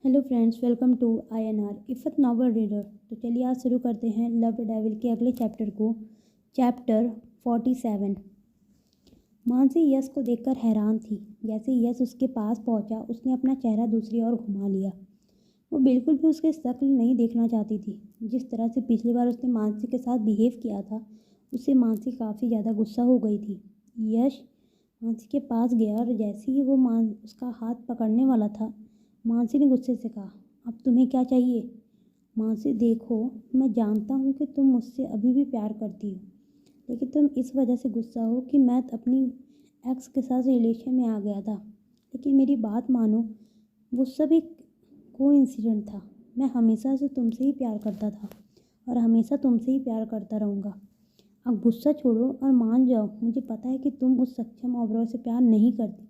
Hello friends, welcome to INR Iffat novel reader. तो चलिए आज शुरू करते हैं लव डेविल के अगले चैप्टर को। चैप्टर 47। मानसी यश को देखकर हैरान थी। जैसे यश उसके पास पहुंचा, उसने अपना चेहरा दूसरी ओर घुमा लिया। वो बिल्कुल भी उसके शक्ल नहीं देखना चाहती थी। जिस तरह से पिछली बार उसने मानसी के साथ बिहेव किया था, उससे मानसी काफ़ी ज़्यादा गुस्सा हो गई थी। यश मानसी के पास गया और जैसे ही वो उसका हाथ पकड़ने वाला था, मानसी ने गुस्से से कहा, अब तुम्हें क्या चाहिए? मानसी, देखो, मैं जानता हूँ कि तुम मुझसे अभी भी प्यार करती हो, लेकिन तुम इस वजह से गुस्सा हो कि मैं अपनी एक्स के साथ रिलेशन में आ गया था। लेकिन मेरी बात मानो, वो सब एक कोइंसिडेंट था। मैं हमेशा से तुमसे ही प्यार करता था और हमेशा तुमसे ही प्यार करता रहूँगा। अब गुस्सा छोड़ो और मान जाओ। मुझे पता है कि तुम उस सक्षम ऑब्रो से प्यार नहीं करती,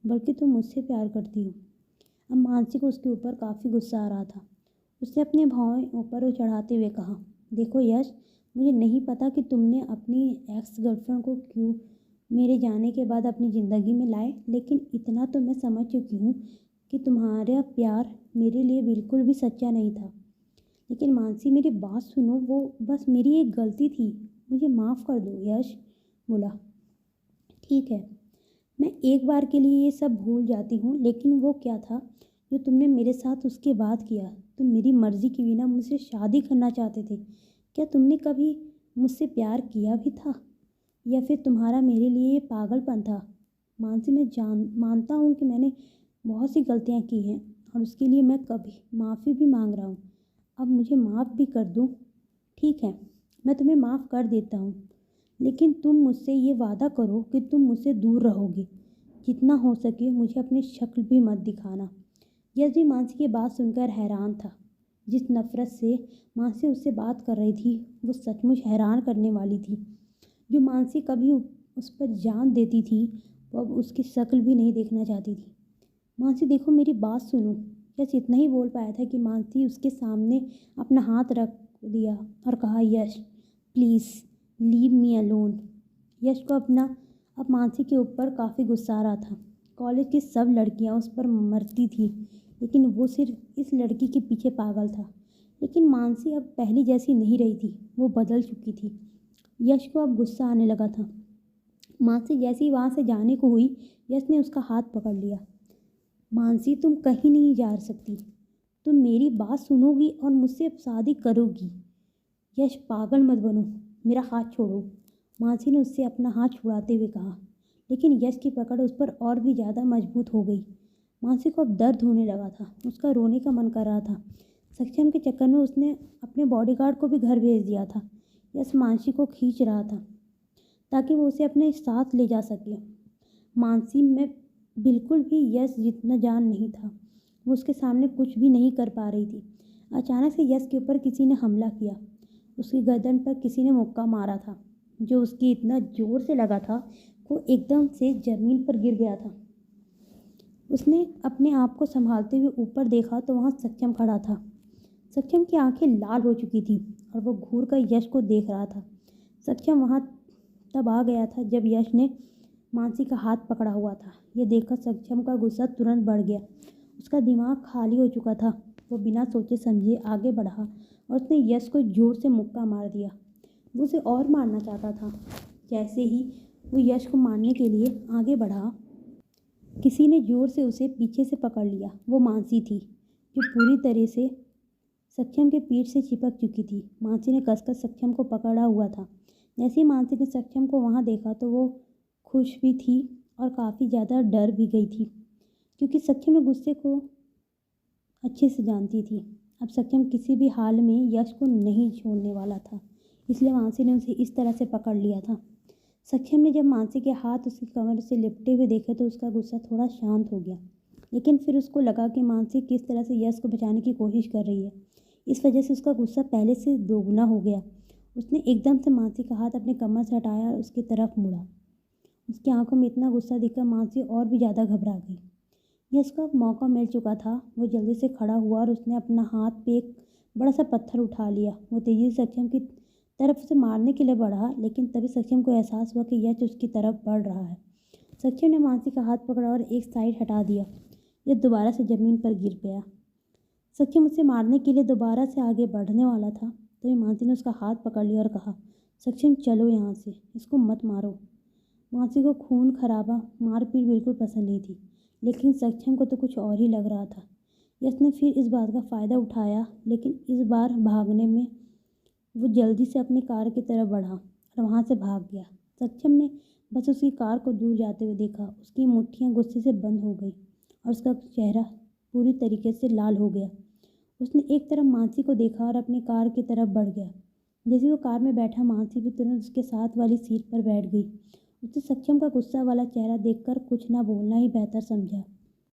बल्कि तुम मुझसे प्यार करती हो। अब मानसी को उसके ऊपर काफ़ी गुस्सा आ रहा था। उसने अपने भाव ऊपर चढ़ाते हुए कहा, देखो यश, मुझे नहीं पता कि तुमने अपनी एक्स गर्लफ्रेंड को क्यों मेरे जाने के बाद अपनी ज़िंदगी में लाए, लेकिन इतना तो मैं समझ चुकी हूँ कि तुम्हारा प्यार मेरे लिए बिल्कुल भी सच्चा नहीं था। लेकिन मानसी, मेरी बात सुनो, वो बस मेरी एक गलती थी, मुझे माफ़ कर दो। यश बोला, ठीक है, मैं एक बार के लिए ये सब भूल जाती हूँ, लेकिन वो क्या था जो तुमने मेरे साथ उसके बाद किया? तुम मेरी मर्ज़ी के बिना मुझसे शादी करना चाहते थे। क्या तुमने कभी मुझसे प्यार किया भी था, या फिर तुम्हारा मेरे लिए ये पागलपन था? मानसी, मैं मानता हूँ कि मैंने बहुत सी गलतियाँ की हैं और उसके लिए मैं कभी माफ़ी भी मांग रहा हूँ। अब मुझे माफ़ भी कर दूँ? ठीक है, मैं तुम्हें माफ़ कर देता हूँ, लेकिन तुम मुझसे ये वादा करो कि तुम मुझसे दूर रहोगे। जितना हो सके मुझे अपनी शक्ल भी मत दिखाना। यश भी मानसी की बात सुनकर हैरान था। जिस नफ़रत से मानसी उससे बात कर रही थी, वो सचमुच हैरान करने वाली थी। जो मानसी कभी उस पर जान देती थी, वो अब उसकी शक्ल भी नहीं देखना चाहती थी। मानसी, देखो, मेरी बात सुनो। यश इतना ही बोल पाया था कि मानसी उसके सामने अपना हाथ रख दिया और कहा, यश प्लीज़ लीव मी अलोन। यश को अब मानसी के ऊपर काफ़ी गुस्सा आ रहा था। कॉलेज की सब लड़कियां उस पर मरती थी, लेकिन वो सिर्फ इस लड़की के पीछे पागल था। लेकिन मानसी अब पहली जैसी नहीं रही थी, वो बदल चुकी थी। यश को अब गुस्सा आने लगा था। मानसी जैसी वहाँ से जाने को हुई, यश ने उसका हाथ पकड़ लिया। मानसी, तुम कहीं नहीं जा सकती। तुम मेरी बात सुनोगी और मुझसे शादी करोगी। यश, पागल मत बनो, मेरा हाथ छोड़ो। मानसी ने उससे अपना हाथ छुड़ाते हुए कहा, लेकिन यश की पकड़ उस पर और भी ज़्यादा मजबूत हो गई। मानसी को अब दर्द होने लगा था। उसका रोने का मन कर रहा था। सक्षम के चक्कर में उसने अपने बॉडीगार्ड को भी घर भेज दिया था। यश मानसी को खींच रहा था ताकि वो उसे अपने साथ ले जा सके। मानसी में बिल्कुल भी यश जितना जान नहीं था। वो उसके सामने कुछ भी नहीं कर पा रही थी। अचानक से यश के ऊपर किसी ने हमला किया। उसकी गर्दन पर किसी ने मुक्का मारा था, जो उसकी इतना जोर से लगा था वो एकदम से जमीन पर गिर गया था। उसने अपने आप को संभालते हुए ऊपर देखा तो वहाँ सक्षम खड़ा था। सक्षम की आंखें लाल हो चुकी थी और वो घूर कर यश को देख रहा था। सक्षम वहाँ तब आ गया था जब यश ने मानसी का हाथ पकड़ा हुआ था। यह देखकर सक्षम का गुस्सा तुरंत बढ़ गया। उसका दिमाग खाली हो चुका था। वो बिना सोचे समझे आगे बढ़ा और उसने यश को जोर से मुक्का मार दिया। वो उसे और मारना चाहता था। जैसे ही वो यश को मारने के लिए आगे बढ़ा, किसी ने जोर से उसे पीछे से पकड़ लिया। वो मानसी थी, जो पूरी तरह से सक्षम के पीठ से चिपक चुकी थी। मानसी ने कसकर सक्षम को पकड़ा हुआ था। जैसे ही मानसी ने सक्षम को वहाँ देखा तो वो खुश भी थी और काफ़ी ज़्यादा डर भी गई थी, क्योंकि सक्षम ने गुस्से को अच्छे से जानती थी। अब सक्षम किसी भी हाल में यश को नहीं छोड़ने वाला था, इसलिए मानसी ने उसे इस तरह से पकड़ लिया था। सक्षम ने जब मानसी के हाथ उसकी कमर से लिपटे हुए देखे तो उसका गुस्सा थोड़ा शांत हो गया, लेकिन फिर उसको लगा कि मानसी किस तरह से यश को बचाने की कोशिश कर रही है। इस वजह से उसका गुस्सा पहले से दोगुना हो गया। उसने एकदम से मानसी का हाथ अपने कमर से हटाया और उसकी तरफ मुड़ा। उसकी आंखों में इतना गुस्सा देखकर मानसी और भी ज़्यादा घबरा गई। यश को अब मौका मिल चुका था। वो जल्दी से खड़ा हुआ और उसने अपना हाथ पे एक बड़ा सा पत्थर उठा लिया। वो तेजी से सक्षम की तरफ से मारने के लिए बढ़ा, लेकिन तभी सक्षम को एहसास हुआ कि यश उसकी तरफ बढ़ रहा है। सक्षम ने मानसी का हाथ पकड़ा और एक साइड हटा दिया। यह दोबारा से जमीन पर गिर गया। सक्षम उसे मारने के लिए दोबारा से आगे बढ़ने वाला था, तभी मानसी ने उसका हाथ पकड़ लिया और कहा, सक्षम चलो यहाँ से, इसको मत मारो। मानसी को खून खराबा मारपीट बिल्कुल पसंद नहीं थी, लेकिन सक्षम को तो कुछ और ही लग रहा था। यश ने फिर इस बात का फ़ायदा उठाया, लेकिन इस बार भागने में वो जल्दी से अपनी कार की तरफ बढ़ा और वहाँ से भाग गया। सक्षम ने बस उसकी कार को दूर जाते हुए देखा। उसकी मुट्ठियाँ गुस्से से बंद हो गई और उसका चेहरा पूरी तरीके से लाल हो गया। उसने एक तरफ मानसी को देखा और अपनी कार की तरफ बढ़ गया। जैसे वो कार में बैठा, मानसी भी तुरंत उसके साथ वाली सीट पर बैठ गई। उसने सक्षम का गुस्सा वाला चेहरा देखकर कुछ ना बोलना ही बेहतर समझा।